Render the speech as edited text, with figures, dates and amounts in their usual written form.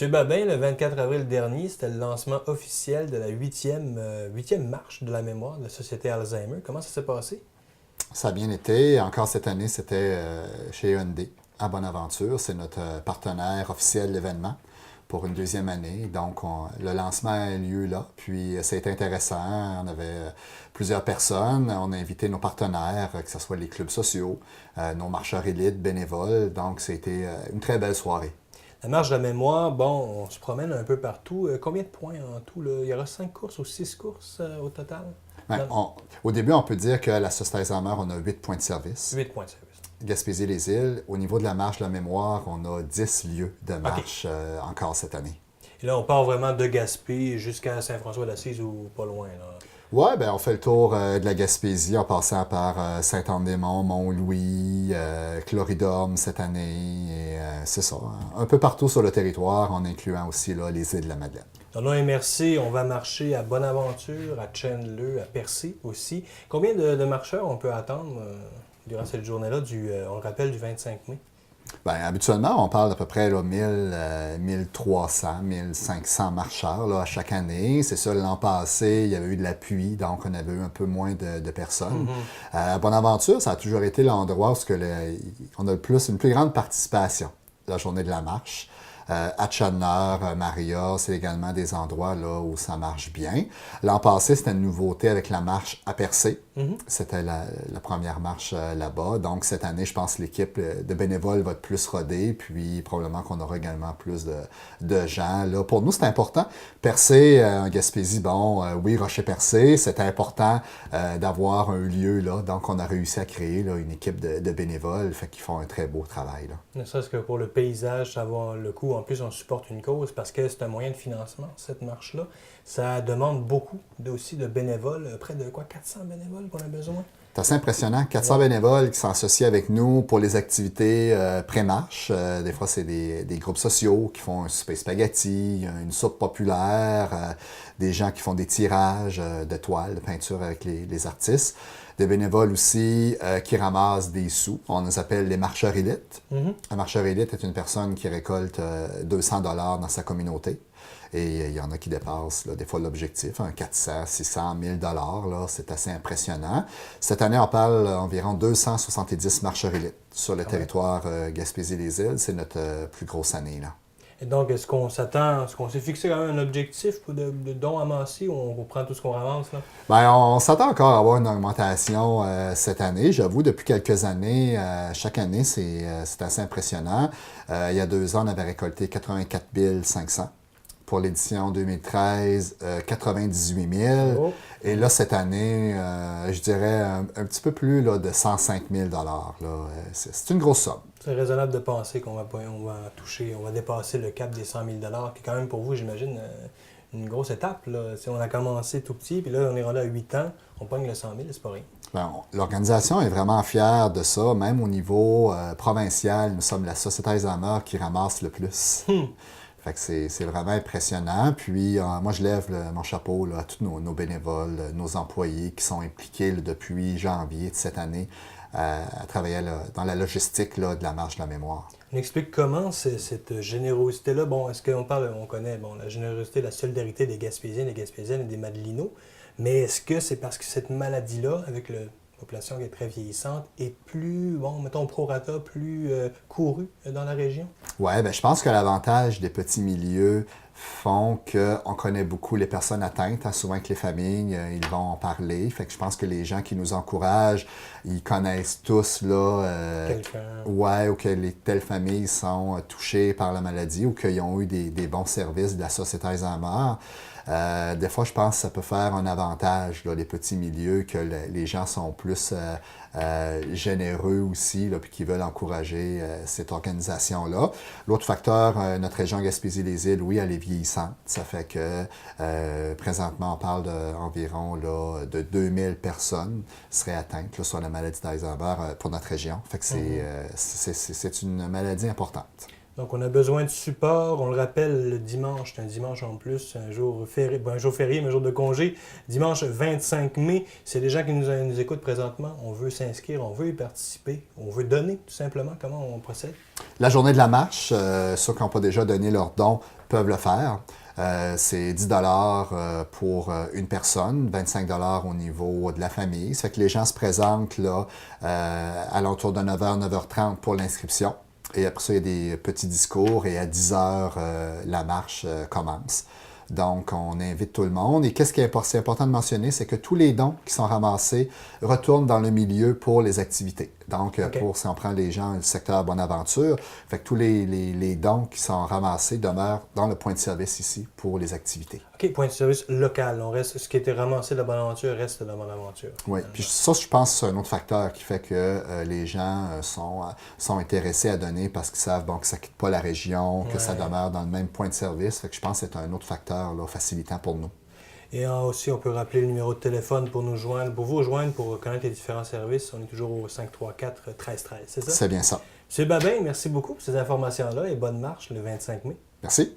Monsieur Babin, le 24 avril dernier, c'était le lancement officiel de la huitième marche de la mémoire de la Société Alzheimer. Comment ça s'est passé? Ça a bien été. Encore cette année, c'était chez Hyundai, à Bonaventure. C'est notre partenaire officiel de l'événement pour une deuxième année. Donc, le lancement a eu lieu là. Puis, ça a été intéressant. On avait plusieurs personnes. On a invité nos partenaires, que ce soit les clubs sociaux, nos marcheurs élites, bénévoles. Donc, c'était une très belle soirée. La marche de la mémoire, bon, on se promène un peu partout. Combien de points en tout, là? Il y aura 5 courses ou 6 courses au total? Ben, Dans- au début, on peut dire qu'à la Société Alzheimer, on a 8 points de service. 8 points de service. Gaspésie-les-Îles, au niveau de la marche de la mémoire, on a 10 lieux de OK. marche encore cette année. Et là, on part vraiment de Gaspé jusqu'à Saint-François-d'Assise ou pas loin, là. Ouais, ben on fait le tour de la Gaspésie en passant par Saint-Anne-des-Monts, Mont-Louis, Cloridorme cette année. Et c'est ça, hein. Un peu partout sur le territoire, en incluant aussi là, les îles de la Madeleine. Dans l'OMRC, on va marcher à Bonaventure, à Chenleux, à Percé aussi. Combien de marcheurs on peut attendre durant cette journée-là, on le rappelle, du 25 mai? Ben, habituellement, on parle d'à peu près là, 1300, 1500 marcheurs là, à chaque année. C'est ça, l'an passé, il y avait eu de la pluie, donc on avait eu un peu moins de personnes. Mhm. Bonaventure, ça a toujours été l'endroit où on a une plus grande participation, la journée de la marche. À Chandler, Maria, c'est également des endroits là, où ça marche bien. L'an passé, c'était une nouveauté avec la marche à Percé. Mhm. C'était la première marche là-bas. Donc, cette année, je pense que l'équipe de bénévoles va être plus rodée, puis probablement qu'on aura également plus de gens. Là. Pour nous, c'est important. Percé, en Gaspésie, bon, oui, Rocher-Percé, c'était important d'avoir un lieu là. Donc, on a réussi à créer là, une équipe de bénévoles, fait qu'ils font un très beau travail. Là. Ne serait-ce que pour le paysage, ça vaut le coup. En plus, on supporte une cause parce que c'est un moyen de financement, cette marche-là. Ça demande beaucoup aussi de bénévoles, près de quoi, 400 bénévoles qu'on a besoin? C'est assez impressionnant. 400 Ouais. bénévoles qui s'associent avec nous pour les activités pré-marche. Des fois, c'est des groupes sociaux qui font un souper spaghetti, une soupe populaire, des gens qui font des tirages de toiles, de peinture avec les artistes. Des bénévoles aussi qui ramassent des sous. On les appelle les marcheurs élites. Mhm. Un marcheur élite est une personne qui récolte 200 dollars dans sa communauté. Et il y en a qui dépassent là, des fois l'objectif, 400, 600, 1000 dollars, là, c'est assez impressionnant. Cette année, on parle environ 270 marcheurs élites sur le Quand même. territoire Gaspésie-les-Îles. C'est notre plus grosse année. Là. Et donc, est-ce qu'on s'est fixé quand même un objectif de dons amassés ou on prend tout ce qu'on ramasse, là? Ben, on s'attend encore à avoir une augmentation cette année. J'avoue, depuis quelques années, chaque année, c'est assez impressionnant. Il y a 2 ans, on avait récolté 84 500. Pour l'édition 2013, 98 000. Oh. Et là, cette année, je dirais un petit peu plus là, de 105 000 là. C'est une grosse somme. C'est raisonnable de penser on va toucher, on va dépasser le cap des 100 000 qui est quand même pour vous, j'imagine, une grosse étape, là. Si on a commencé tout petit, puis là, on est rendu à 8 ans, on pogne le 100 000, c'est pas rien. Ben, l'organisation est vraiment fière de ça. Même au niveau provincial, nous sommes la Société Alzheimer qui ramasse le plus. Fait que c'est vraiment impressionnant. Puis moi, je lève mon chapeau là, à tous nos bénévoles, nos employés qui sont impliqués là, depuis janvier de cette année à travailler là, dans la logistique là, de la marche de la mémoire. On explique comment cette générosité-là, bon, est-ce qu'on parle, on connaît, bon, la générosité, la solidarité des Gaspésiens, des Gaspésiennes et des Madelinots, mais est-ce que c'est parce que cette maladie-là, avec la population qui est très vieillissante, est plus, bon, mettons, prorata, plus courue dans la région? Ouais, ben, je pense que l'avantage des petits milieux font qu'on connaît beaucoup les personnes atteintes, hein, souvent que les familles, ils vont en parler. Fait que je pense que les gens qui nous encouragent, ils connaissent tous là, Quelqu'un. ouais, ou que telles familles sont touchées par la maladie ou qu'ils ont eu des bons services de la Société Alzheimer. Des fois, je pense que ça peut faire un avantage, là, les petits milieux, que les gens sont plus généreux aussi, là, puis qui veulent encourager cette organisation-là. L'autre facteur, notre région Gaspésie-les-Îles, oui, elle est vieillissante. Ça fait que présentement, on parle d'environ de 2000 personnes seraient atteintes là, sur la maladie d'Alzheimer pour notre région. Fait que c'est une maladie importante. Donc, on a besoin de support. On le rappelle, le dimanche, c'est un dimanche en plus, un jour férié, mais un jour de congé. Dimanche 25 mai, c'est des gens qui nous écoutent présentement. On veut s'inscrire, on veut y participer, on veut donner, tout simplement. Comment on procède? La journée de la marche, ceux qui n'ont pas déjà donné leur don peuvent le faire. C'est 10 pour une personne, 25 au niveau de la famille. Ça fait que les gens se présentent là, à l'entour de 9h, 9h30 pour l'inscription. Et après ça, il y a des petits discours et à 10h, la marche commence. Donc, on invite tout le monde. Et qu'est-ce qui est important de mentionner, c'est que tous les dons qui sont ramassés retournent dans le milieu pour les activités. Donc, si on prend les gens du secteur Bonaventure, fait que tous les dons qui sont ramassés demeurent dans le point de service ici pour les activités. OK, point de service local. On reste, ce qui était ramassé de la Bonaventure reste de la Bonaventure. Oui, puis ça, je pense que c'est un autre facteur qui fait que les gens sont intéressés à donner parce qu'ils savent que ça ne quitte pas la région, que ça demeure dans le même point de service. Fait que je pense que c'est un autre facteur là, facilitant pour nous. Et aussi, on peut rappeler le numéro de téléphone pour nous joindre, pour vous rejoindre, pour connaître les différents services. On est toujours au 534-1313, c'est ça? C'est bien ça. M. Babin, merci beaucoup pour ces informations-là et bonne marche le 25 mai. Merci.